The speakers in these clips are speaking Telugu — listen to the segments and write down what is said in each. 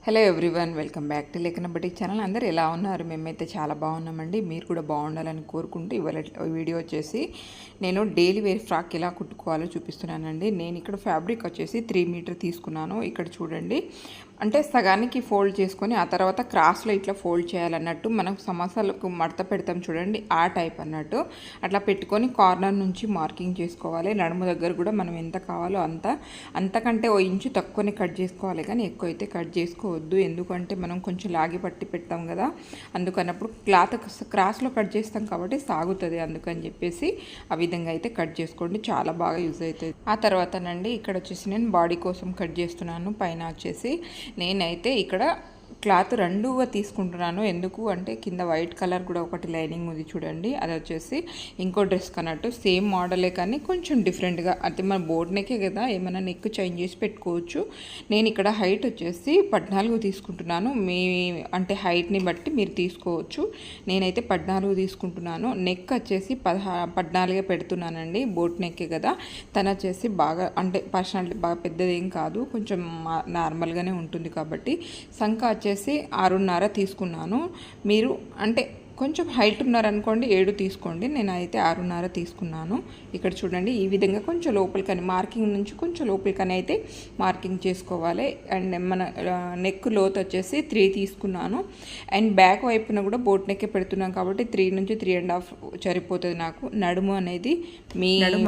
Hello everyone, welcome back to లేఖన బటిక్ ఛానల్. అందరూ ఎలా ఉన్నారు? మేమైతే చాలా బాగున్నామండి. మీరు కూడా బాగుండాలని కోరుకుంటూ ఇవాళ వీడియో వచ్చేసి నేను డైలీ వేర్ ఫ్రాక్ ఎలా కుట్టుకోవాలో చూపిస్తున్నానండి. నేను ఇక్కడ ఫ్యాబ్రిక్ వచ్చేసి 3 మీటర్ తీసుకున్నాను. ఇక్కడ చూడండి, అంటే సగానికి ఫోల్డ్ చేసుకొని ఆ తర్వాత క్రాస్లో ఇట్లా ఫోల్డ్ చేయాలన్నట్టు, మనం సమస్యలకు మడత పెడతాం చూడండి, ఆ టైప్ అన్నట్టు అట్లా పెట్టుకొని కార్నర్ నుంచి మార్కింగ్ చేసుకోవాలి. నడుము దగ్గర కూడా మనం ఎంత కావాలో అంతకంటే ఓ ఇంచు తక్కువనే కట్ చేసుకోవాలి, కానీ ఎక్కువ అయితే కట్ చేసుకోవద్దు. ఎందుకంటే మనం కొంచెం లాగి పట్టి పెడతాం కదా, అందుకన్నప్పుడు క్లాత్ క్రాస్లో కట్ చేస్తాం కాబట్టి సాగుతుంది. అందుకని చెప్పేసి ఆ విధంగా అయితే కట్ చేసుకోండి, చాలా బాగా యూజ్ అవుతుంది. ఆ తర్వాతనండి ఇక్కడ వచ్చేసి నేను బాడీ కోసం కట్ చేస్తున్నాను. పైన వచ్చేసి నేనైతే ఇక్కడ క్లాత్ రెండుగా తీసుకుంటున్నాను. ఎందుకు అంటే కింద వైట్ కలర్ కూడా ఒకటి లైనింగ్ ఉంది చూడండి, అది వచ్చేసి ఇంకో డ్రెస్ కన్నట్టు సేమ్ మోడలే కానీ కొంచెం డిఫరెంట్గా, అంటే మన బోర్డ్ నెక్కే కదా, ఏమైనా నెక్ చేంజ్ చేసి పెట్టుకోవచ్చు. నేను ఇక్కడ హైట్ వచ్చేసి 14 తీసుకుంటున్నాను. మీ అంటే హైట్ని బట్టి మీరు తీసుకోవచ్చు. నేనైతే 14 తీసుకుంటున్నాను. నెక్ వచ్చేసి 14 పెడుతున్నానండి. బోట్ నెక్కే కదా, తను వచ్చేసి బాగా అంటే పర్సనాలిటీ బాగా పెద్దదేం కాదు, కొంచెం నార్మల్గానే ఉంటుంది కాబట్టి సంఖ వచ్చేసి 6.5 తీసుకున్నాను. మీరు అంటే కొంచెం హైట్ ఉన్నారనుకోండి 7 తీసుకోండి. నేనైతే 6.5 తీసుకున్నాను. ఇక్కడ చూడండి, ఈ విధంగా కొంచెం లోపలికని మార్కింగ్ నుంచి కొంచెం లోపలికని అయితే మార్కింగ్ చేసుకోవాలి. అండ్ మన నెక్ లోత్ వచ్చేసి 3 తీసుకున్నాను. అండ్ బ్యాక్ వైపున కూడా బోట్ నెక్కే పెడుతున్నాం కాబట్టి 3 నుంచి 3.5 సరిపోతుంది నాకు. నడుము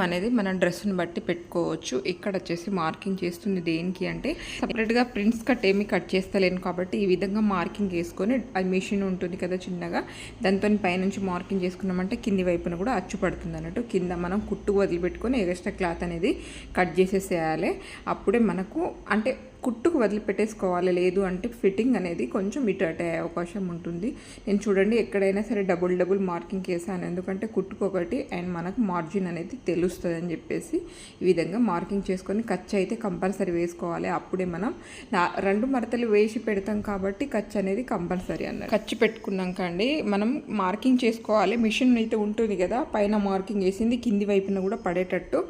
అనేది మన డ్రెస్ని బట్టి పెట్టుకోవచ్చు. ఇక్కడ వచ్చేసి మార్కింగ్ చేస్తుంది దేనికి అంటే, సపరేట్గా ప్రింట్స్ కట్ ఏమి కట్ చేస్తలేను కాబట్టి ఈ విధంగా మార్కింగ్ వేసుకొని, అది మిషన్ ఉంటుంది కదా చిన్నగా, దాంతో పైనుంచి మార్కింగ్ చేసుకున్నామంటే కింది వైపున కూడా అచ్చు పడుతుంది అన్నట్టు. కింద మనం కుట్టు వదిలిపెట్టుకొని ఎక్స్ట్రా క్లాత్ అనేది కట్ చేసేసేయాలి. అప్పుడే మనకు అంటే కుట్టుకు వదిలిపెట్టేసుకోవాలి, లేదు అంటే ఫిట్టింగ్ అనేది కొంచెం ఇటు అటే అవకాశం ఉంటుంది. నేను చూడండి ఎక్కడైనా సరే డబుల్ మార్కింగ్ వేసాను, ఎందుకంటే కుట్టుకు ఒకటి అండ్ మనకు మార్జిన్ అనేది తెలుస్తుంది అని చెప్పేసి ఈ విధంగా మార్కింగ్ చేసుకొని ఖర్చు అయితే కంపల్సరీ వేసుకోవాలి. అప్పుడే మనం 2 మడతలు వేసి పెడతాం కాబట్టి ఖర్చు అనేది కంపల్సరీ అన్నది. ఖర్చు పెట్టుకున్నాక అండి మనం మార్కింగ్ చేసుకోవాలి. మిషన్ అయితే ఉంటుంది కదా, పైన మార్కింగ్ వేసింది కింది వైపున కూడా పడేటట్టు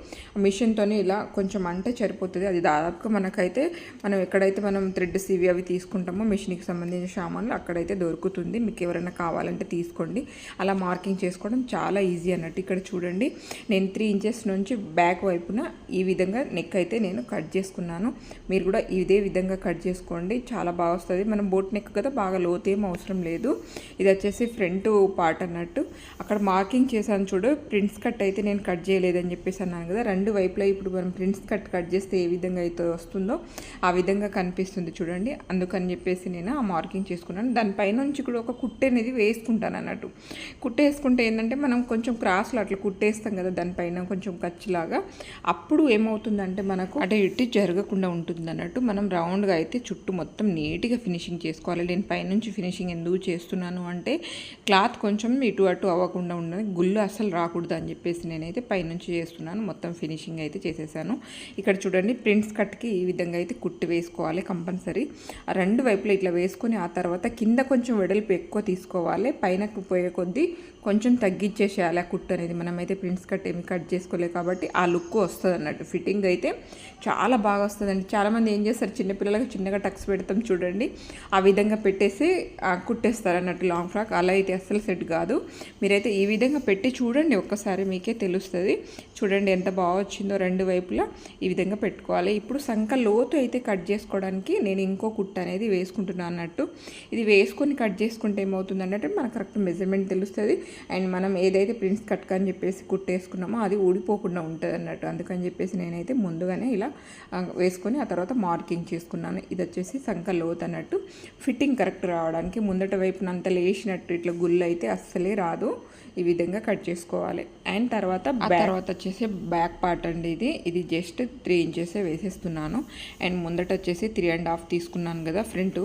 మిషన్తో ఇలా కొంచెం అంటే సరిపోతుంది. అది దాదాపుగా మనకైతే మనం ఎక్కడైతే మనం థ్రెడ్స్ ఇవి అవి తీసుకుంటామో మిషన్కి సంబంధించిన సామాన్లు అక్కడైతే దొరుకుతుంది. మీకు ఎవరైనా కావాలంటే తీసుకోండి. అలా మార్కింగ్ చేసుకోవడం చాలా ఈజీ అన్నట్టు. ఇక్కడ చూడండి, నేను 3 ఇంచెస్ నుంచి బ్యాక్ వైపున ఈ విధంగా నెక్ అయితే నేను కట్ చేసుకున్నాను. మీరు కూడా ఇదే విధంగా కట్ చేసుకోండి, చాలా బాగా వస్తుంది. మనం బోట్ నెక్ కదా, బాగా లోతేం అవసరం లేదు. ఇది వచ్చేసి ఫ్రంట్ పార్ట్ అన్నట్టు. అక్కడ మార్కింగ్ చేశాను చూడు, ప్రింట్స్ కట్ అయితే నేను కట్ చేయలేదని చెప్పేసి అన్నాను కదా. 2 వైపులా ఇప్పుడు మనం ప్రింట్స్ కట్ చేస్తే ఏ విధంగా అయితే వస్తుందో ఆ విధంగా కనిపిస్తుంది చూడండి. అందుకని చెప్పేసి నేను ఆ మార్కింగ్ చేసుకున్నాను. దానిపైన నుంచి కూడా ఒక కుట్టు అనేది వేసుకుంటాను అన్నట్టు. కుట్టేసుకుంటే ఏంటంటే మనం కొంచెం క్రాస్లో అట్లా కుట్టేస్తాం కదా, దానిపైన కొంచెం ఖర్చులాగా, అప్పుడు ఏమవుతుందంటే మనకు అటు ఇటు జరగకుండా ఉంటుంది అన్నట్టు. మనం రౌండ్గా అయితే చుట్టూ మొత్తం నీట్గా ఫినిషింగ్ చేసుకోవాలి. నేను పైనుంచి ఫినిషింగ్ ఎందుకు చేస్తున్నాను అంటే, క్లాత్ కొంచెం ఇటు అటు అవ్వకుండా ఉండదు, గుళ్ళు అసలు రాకూడదు అని చెప్పేసి నేనైతే పైనుంచి చేస్తున్నాను. మొత్తం ఫినిషింగ్ అయితే చేసేసాను. ఇక్కడ చూడండి, ప్రింట్స్ కట్కి ఈ విధంగా అయితే కుట్టు వేసుకోవాలి కంపల్సరీ. ఆ 2 వైపులు ఇట్లా వేసుకొని ఆ తర్వాత కింద కొంచెం వెడల్పు ఎక్కువ తీసుకోవాలి. పైనకు పోయే కొద్దీ కొంచెం తగ్గించేసేయాలి ఆ కుట్టు అనేది. మనమైతే ప్రింట్స్ కట్ ఏమి కట్ చేసుకోలేదు కాబట్టి ఆ లుక్ వస్తుంది అన్నట్టు. ఫిట్టింగ్ అయితే చాలా బాగా వస్తుందండి. చాలామంది ఏం చేస్తారు, చిన్నపిల్లలకు చిన్నగా టక్స్ పెడతాం చూడండి, ఆ విధంగా పెట్టేసి కుట్టేస్తారు అన్నట్టు లాంగ్ ఫ్రాక్. అలా అయితే అస్సలు సెట్ కాదు. మీరైతే ఈ విధంగా పెట్టి చూడండి, ఒక్కసారి మీకే తెలుస్తుంది. చూడండి ఎంత బాగా వచ్చిందో. 2 వైపులా ఈ విధంగా పెట్టుకోవాలి. ఇప్పుడు సంఖ లోతు అయితే కట్ చేసుకోవడానికి నేను ఇంకో కుట్టు అనేది వేసుకుంటున్నాను అన్నట్టు. ఇది వేసుకొని కట్ చేసుకుంటే ఏమవుతుంది అన్నట్టు మనకు కరెక్ట్ మెజర్మెంట్ తెలుస్తుంది. అండ్ మనం ఏదైతే ప్రింట్స్ కట్ అని చెప్పేసి కుట్టేసుకున్నామో అది ఊడిపోకుండా ఉంటుంది అన్నట్టు. అందుకని చెప్పేసి నేనైతే ముందుగానే ఇలా వేసుకొని ఆ తర్వాత మార్కింగ్ చేసుకున్నాను. ఇది వచ్చేసి సంఖ లోతు అన్నట్టు. ఫిట్టింగ్ కరెక్ట్ రావడానికి ముందట వైపున అంత లేచినట్టు ఇట్లా గుళ్ళు అయితే అస్సలే రాదు. ఈ విధంగా కట్ చేసుకోవాలి. అండ్ తర్వాత వచ్చేసి బ్యాక్ పార్ట్ అండి. ఇది జస్ట్ 3 ఇంచెస్ వేసేస్తున్నాను. అండ్ ముందట వచ్చేసి 3.5 తీసుకున్నాను కదా ఫ్రంట్,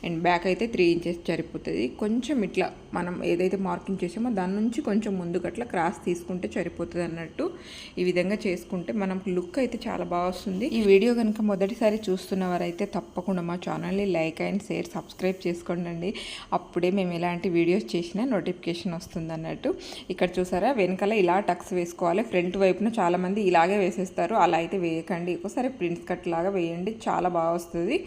అండ్ బ్యాక్ అయితే 3 ఇంచెస్ సరిపోతుంది. కొంచెం ఇట్లా మనం ఏదైతే మార్కింగ్ చేసామో దాని నుంచి కొంచెం ముందుకు అట్లా క్రాస్ తీసుకుంటే సరిపోతుంది అన్నట్టు. ఈ విధంగా చేసుకుంటే మనం లుక్ అయితే చాలా బాగా వస్తుంది. ఈ వీడియో కనుక మొదటిసారి చూస్తున్నవారైతే తప్పకుండా మా ఛానల్ని లైక్ అండ్ షేర్ సబ్స్క్రైబ్ చేసుకోండి. అప్పుడే మేము ఎలాంటి వీడియోస్ చేసినా నోటిఫికేషన్ వస్తుంది అన్నట్టు. ఇక్కడ చూసారా వెనకాల ఇలా టక్స్ వేసుకోవాలి. ఫ్రంట్ వైపున చాలామంది ఇలాగే వేసేస్తారు, అలా అయితే వేయకండి. ఒకసారి ప్రిన్స్ కట్ లాగా వేయండి, చాలా బాగా వస్తుంది.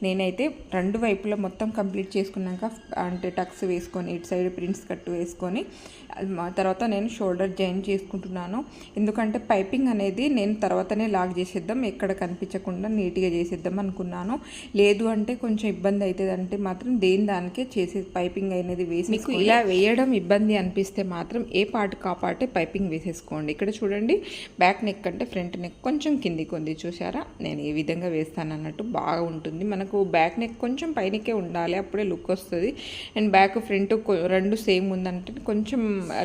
నేనైతే రెండు వైపులా మొత్తం కంప్లీట్ చేసుకున్నాక అంటే టక్స్ వేసుకొని ఇటు సైడ్ ప్రిన్స్ కట్ వేసుకొని తర్వాత నేను షోల్డర్ జాయిన్ చేసుకుంటున్నాను. ఎందుకంటే పైపింగ్ అనేది నేను తర్వాతనే లాక్ చేసేద్దాం, ఎక్కడ కనిపించకుండా నీట్గా చేసేద్దాం అనుకున్నాను. లేదు అంటే కొంచెం ఇబ్బంది అవుతుంది అంటే మాత్రం దానికే చేసే పైపింగ్ అనేది వేసి, మీకు ఇలా వేయడం ఇబ్బంది అనిపిస్తే మాత్రం ఏ పార్ట్ కాపాటే పైపింగ్ వేసేసుకోండి. ఇక్కడ చూడండి బ్యాక్ నెక్ అంటే ఫ్రంట్ నెక్ కొంచెం కిందికి ఉంది, చూసారా? నేను ఏ విధంగా వేస్తాను అన్నట్టు బాగా ఉంటుంది. మనకు బ్యాక్ నెక్ కొంచెం పైనకే ఉండాలి, అప్పుడే లుక్ వస్తుంది. అండ్ బ్యాక్ ఫ్రంట్ రెండు సేమ్ ఉందంటే కొంచెం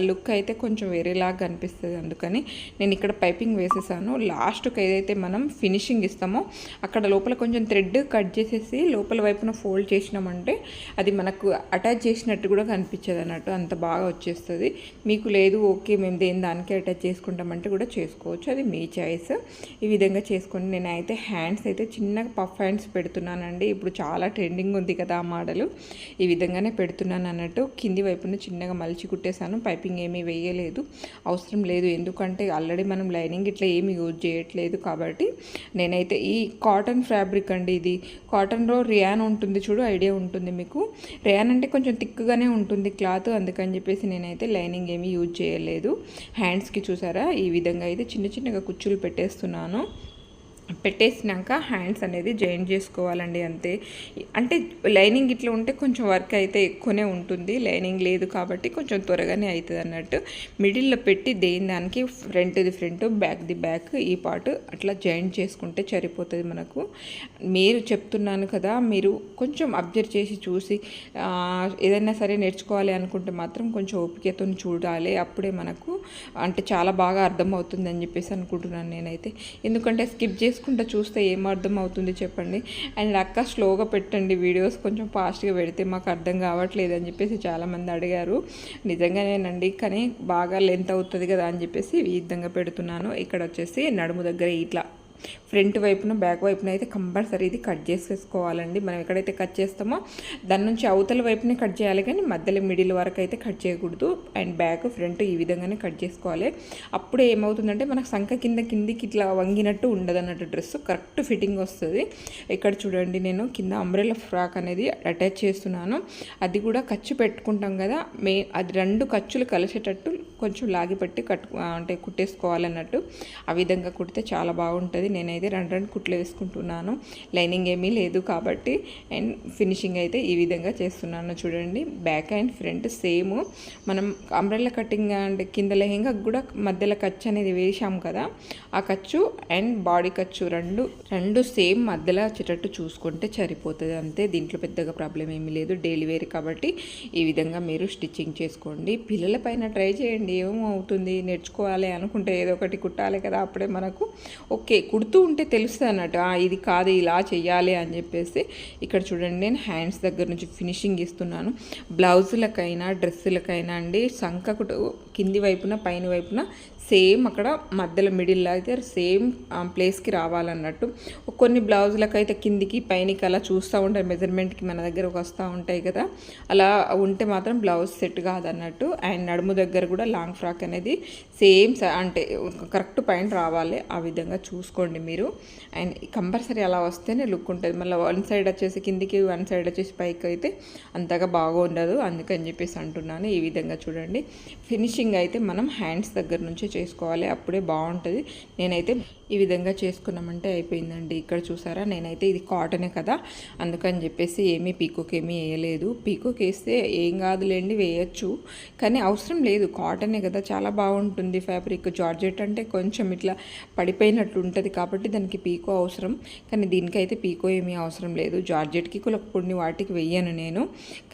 లుక్ అయితే కొంచెం వేరేలాగా అనిపిస్తుంది. అందుకని నేను ఇక్కడ పైపింగ్ వేసేసాను. లాస్ట్కి ఏదైతే మనం ఫినిషింగ్ ఇస్తామో అక్కడ లోపల కొంచెం థ్రెడ్ కట్ చేసేసి లోపల వైపున ఫోల్డ్ చేసినామంటే అది మనకు అటాచ్ చేసినట్టు కూడా కనిపించదు అన్నట్టు, అంత బాగా వచ్చేస్తుంది. మీకు లేదు ఓకే మేము దానికే అటాచ్ చేసుకుంటామంటే కూడా చేసుకోవచ్చు, అది మీ చాయిస్. ఈ విధంగా చేసుకొని నేనైతే హ్యాండ్స్ అయితే చిన్నగా పఫ్ హ్యాండ్స్ పెడుతున్నానండి. ఇప్పుడు చాలా ట్రెండింగ్ ఉంది కదా ఆ మోడల్, ఈ విధంగానే పెడుతున్నాను అన్నట్టు. కింది వైపున చిన్నగా మలిచి కుట్టేశాను, పైపింగ్ ఏమీ వేయలేదు, అవసరం లేదు. ఎందుకంటే ఆల్రెడీ మనం లైనింగ్ ఇట్లా ఏమి యూజ్ చేయట్లేదు కాబట్టి. నేనైతే ఈ కాటన్ ఫ్యాబ్రిక్ అండి, ఇది కాటన్లో రియాన్ ఉంటుంది చూడు, ఐడియా ఉంటుంది మీకు. రియాన్ అంటే కొంచెం థిక్గానే ఉంటుంది క్లాత్, అందుకని చెప్పేసి నేనైతే లైనింగ్ ఏమీ యూజ్ చేయలేదు. హ్యాండ్స్కి చూసారా ఈ విధంగా అయితే చిన్న చిన్నగా కుచ్చులు పెట్టేస్తున్నాను. పెట్టేసినాక హ్యాండ్స్ అనేది జాయిన్ చేసుకోవాలండి, అంతే. అంటే లైనింగ్ ఇట్లా ఉంటే కొంచెం వర్క్ అయితే ఎక్కువనే ఉంటుంది, లైనింగ్ లేదు కాబట్టి కొంచెం త్వరగానే అవుతుంది అన్నట్టు. మిడిల్లో పెట్టి దానికి ఫ్రంట్ది ఫ్రంట్ బ్యాక్ది బ్యాక్ ఈ పార్ట్ అట్లా జాయిన్ చేసుకుంటే సరిపోతుంది మనకు. మీరు చెప్తున్నాను కదా, మీరు కొంచెం అబ్జర్వ్ చేసి చూసి ఏదైనా సరే నేర్చుకోవాలి అనుకుంటే మాత్రం కొంచెం ఓపికతో చూడాలి, అప్పుడే మనకు అంటే చాలా బాగా అర్థమవుతుంది అని చెప్పేసి అనుకుంటున్నాను నేనైతే. ఎందుకంటే స్కిప్ చేసుకుంటూ చూస్తే ఏం అర్థం అవుతుంది చెప్పండి. అండ్ అక్క స్లోగా పెట్టండి వీడియోస్, కొంచెం ఫాస్ట్గా పెడితే మాకు అర్థం కావట్లేదు అని చెప్పేసి చాలామంది అడిగారు. నిజంగానేనండి, కానీ బాగా లెంత్ అవుతుంది కదా అని చెప్పేసి ఈ విధంగా పెడుతున్నాను. ఇక్కడ వచ్చేసి నడుము దగ్గర ఇట్లా ఫ్రంట్ వైపున బ్యాక్ వైపున అయితే కంపల్సరీ ఇది కట్ చేసేసుకోవాలండి. మనం ఎక్కడైతే కట్ చేస్తామో దాని నుంచి అవతల వైపునే కట్ చేయాలి, కానీ మధ్యలో మిడిల్ వరకు అయితే కట్ చేయకూడదు. అండ్ బ్యాక్ ఫ్రంట్ ఈ విధంగానే కట్ చేసుకోవాలి. అప్పుడే ఏమవుతుందంటే మనకు సంఖ కిందికి ఇట్లా వంగినట్టు ఉండదు అన్నట్టు, డ్రెస్ కరెక్ట్ ఫిట్టింగ్ వస్తుంది. ఇక్కడ చూడండి నేను కింద అంబ్రెల్లా ఫ్రాక్ అనేది అటాచ్ చేస్తున్నాను. అది కూడా ఖర్చు పెట్టుకుంటాం కదా, అది రెండు ఖర్చులు కలిసేటట్టు కొంచెం లాగి పెట్టి అంటే కుట్టేసుకోవాలన్నట్టు. ఆ విధంగా కుడితే చాలా బాగుంటుంది. నేనైతే రెండు కుట్లు వేసుకుంటున్నాను, లైనింగ్ ఏమీ లేదు కాబట్టి. అండ్ ఫినిషింగ్ అయితే ఈ విధంగా చేస్తున్నాను చూడండి. బ్యాక్ అండ్ ఫ్రంట్ సేమ్ మనం అంబ్రెల్లా కటింగ్ అండ్ కింద లెహెంగా కూడా మధ్యలో ఖర్చు అనేది వేసాం కదా, ఆ ఖర్చు అండ్ బాడీ ఖర్చు రెండు సేమ్ మధ్యలో వచ్చేటట్టు చూసుకుంటే సరిపోతుంది అంతే. దీంట్లో పెద్దగా ప్రాబ్లం ఏమీ లేదు, డైలీ వేర్ కాబట్టి ఈ విధంగా మీరు స్టిచ్చింగ్ చేసుకోండి. పిల్లల పైన ట్రై చేయండి, ఏమవుతుంది, నేర్చుకోవాలి అనుకుంటే ఏదో ఒకటి కుట్టాలి కదా, అప్పుడే మనకు ఓకే కుడుతూ ఉంటే తెలుస్తుంది అన్నట్టు, ఇది కాదు ఇలా చెయ్యాలి అని చెప్పేసి. ఇక్కడ చూడండి నేను హ్యాండ్స్ దగ్గర నుంచి ఫినిషింగ్ ఇస్తున్నాను. బ్లౌజులకైనా డ్రెస్సులకైనా అండి సంఖకు కింది వైపున పైన వైపున సేమ్ అక్కడ మధ్యలో మిడిల్లో అయితే సేమ్ ప్లేస్కి రావాలన్నట్టు. కొన్ని బ్లౌజులకు అయితే కిందికి పైనకి అలా చూస్తూ ఉంటాయి, మెజర్మెంట్కి మన దగ్గరకు వస్తూ ఉంటాయి కదా, అలా ఉంటే మాత్రం బ్లౌజ్ సెట్ కాదన్నట్టు. అండ్ నడుము దగ్గర కూడా లాంగ్ ఫ్రాక్ అనేది సేమ్ అంటే కరెక్ట్ పైన రావాలి, ఆ విధంగా చూసుకోండి మీరు. అండ్ కంపల్సరీ అలా వస్తేనే లుక్ ఉంటుంది. మళ్ళీ వన్ సైడ్ వచ్చేసి కిందికి వన్ సైడ్ వచ్చేసి పైకి అయితే అంతగా బాగా ఉండదు, అందుకని చెప్పేసి అంటున్నాను. ఈ విధంగా చూడండి. ఫినిషింగ్ అయితే మనం హ్యాండ్స్ దగ్గర నుంచి చేసుకోవాలి, అప్పుడే బాగుంటుంది. నేనైతే ఈ విధంగా చేసుకున్నామంటే అయిపోయిందండి. ఇక్కడ చూసారా నేనైతే ఇది కాటనే కదా, అందుకని చెప్పేసి ఏమీ పీకోక్ ఏమీ వేయలేదు. పీకోక్ వేస్తే ఏం కాదులేండి, వేయచ్చు, కానీ అవసరం లేదు, కాటనే కదా చాలా బాగుంటుంది ఫ్యాబ్రిక్. జార్జెట్ అంటే కొంచెం ఇట్లా పడిపోయినట్టు ఉంటుంది కాబట్టి దానికి పీకో అవసరం, కానీ దీనికైతే పీకో ఏమీ అవసరం లేదు. జార్జెట్కి కొన్ని వాటికి వెయ్యను నేను,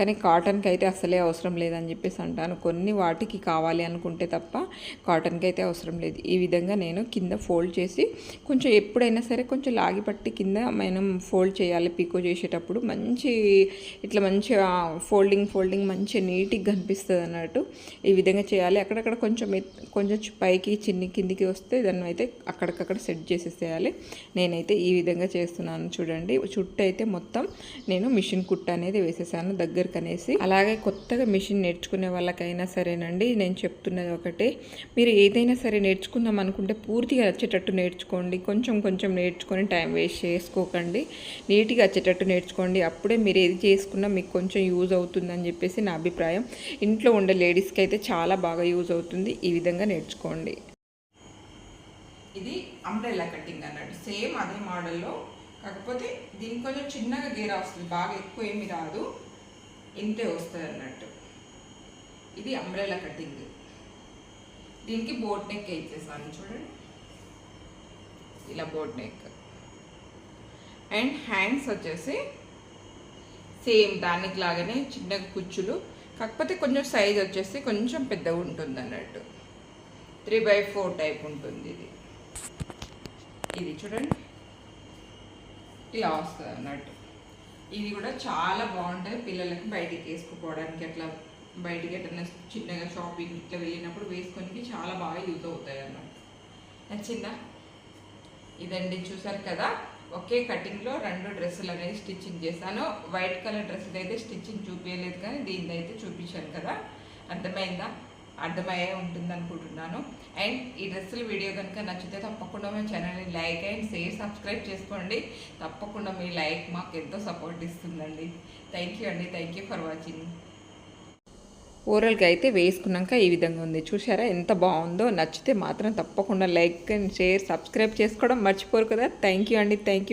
కానీ కాటన్కి అయితే అసలే అవసరం లేదని చెప్పేసి అంటాను. కొన్ని వాటికి కావాలి అనుకుంటే తప్ప కాటన్కి అయితే అవసరం లేదు. ఈ విధంగా నేను కింద ఫోల్డ్ చేసి కొంచెం ఎప్పుడైనా సరే కొంచెం లాగి పట్టి కింద మనం ఫోల్డ్ చేయాలి. పీకో చేసేటప్పుడు ఇట్లా మంచిగా ఫోల్డింగ్ మంచిగా నీట్గా కనిపిస్తుంది అన్నట్టు. ఈ విధంగా చేయాలి. అక్కడక్కడ కొంచెం పైకి కిందికి వస్తే దాన్ని అయితే అక్కడికక్కడ సెట్ చేసేసేయాలి. నేనైతే ఈ విధంగా చేస్తున్నాను చూడండి. చుట్టూ అయితే మొత్తం నేను మిషన్ కుట్ట అనేది వేసేసాను దగ్గరకు అనేసి. అలాగే కొత్తగా మిషన్ నేర్చుకునే వాళ్ళకైనా సరేనండి, నేను చెప్తున్నది ఒకటే, మీరు ఏదైనా సరే నేర్చుకుందాం అనుకుంటే పూర్తిగా వచ్చేటట్టు నేర్చుకోండి. కొంచెం నేర్చుకొని టైం వేస్ట్ చేసుకోకండి. నీట్గా వచ్చేటట్టు నేర్చుకోండి. అప్పుడే మీరు ఏది చేసుకున్నా మీకు కొంచెం యూజ్ అవుతుందని చెప్పేసి నా అభిప్రాయం. ఇంట్లో ఉండే లేడీస్కి అయితే చాలా బాగా యూజ్ అవుతుంది. ఈ విధంగా నేర్చుకోండి. ఇది అంబ్రెల్లా కటింగ్ అన్నట్టు, సేమ్ అదే మోడల్లో, కాకపోతే దీనికి కొంచెం చిన్నగా గేరా వస్తుంది, బాగా ఎక్కువ ఏమి రాదు, ఇంతే వస్తుంది అన్నట్టు. ఇది అంబ్రెల్లా కటింగ్. దీనికి బోట్ నెక్ ఇచ్చేసాను చూడండి, ఇలా బోట్ నెక్. అండ్ హ్యాండ్స్ వచ్చేసి సేమ్ దానికి లాగానే చిన్నగా కుచ్చులు, కాకపోతే కొంచెం సైజ్ వచ్చేసి కొంచెం పెద్దగా ఉంటుంది అన్నట్టు. 3/4 టైప్ ఉంటుంది ఇది చూడండి, ఇలా వస్తుంది అన్నట్టు. ఇది కూడా చాలా బాగుంటుంది పిల్లలకి బయటికి వేసుకోవడానికి, అట్లా బయటికి ఎట్లా చిన్నగా షాపింగ్ ఇట్లా వెళ్ళినప్పుడు వేసుకొని చాలా బాగా యూజ్ అవుతాయి అన్నట్టు. నచ్చిందా? ఇదండి, చూసారు కదా, ఒకే కటింగ్లో 2 డ్రెస్సులు అనేది స్టిచ్చింగ్ చేశాను. వైట్ కలర్ డ్రెస్సులు అయితే స్టిచ్చింగ్ చూపించలేదు, కానీ దీన్ని అయితే చూపించాను కదా. అర్థమయ్యే ఉంటుంది అనుకుంటున్నాను. అండ్ ఈ డ్రెస్సుల వీడియో కనుక నచ్చితే తప్పకుండా మా ఛానల్ని లైక్ అండ్ షేర్ సబ్స్క్రైబ్ చేసుకోండి. తప్పకుండా మీ లైక్ మాకు ఎంతో సపోర్ట్ ఇస్తుందండి. థ్యాంక్ యూ అండి, థ్యాంక్ యూ ఫర్ వాచింగ్. ఓవరాల్గా అయితే వేసుకున్నాక ఈ విధంగా ఉంది, చూసారా ఎంత బాగుందో. నచ్చితే మాత్రం తప్పకుండా లైక్ అండ్ షేర్ సబ్స్క్రైబ్ చేసుకోవడం మర్చిపోరు కదా. థ్యాంక్ యూ అండి, థ్యాంక్ యూ.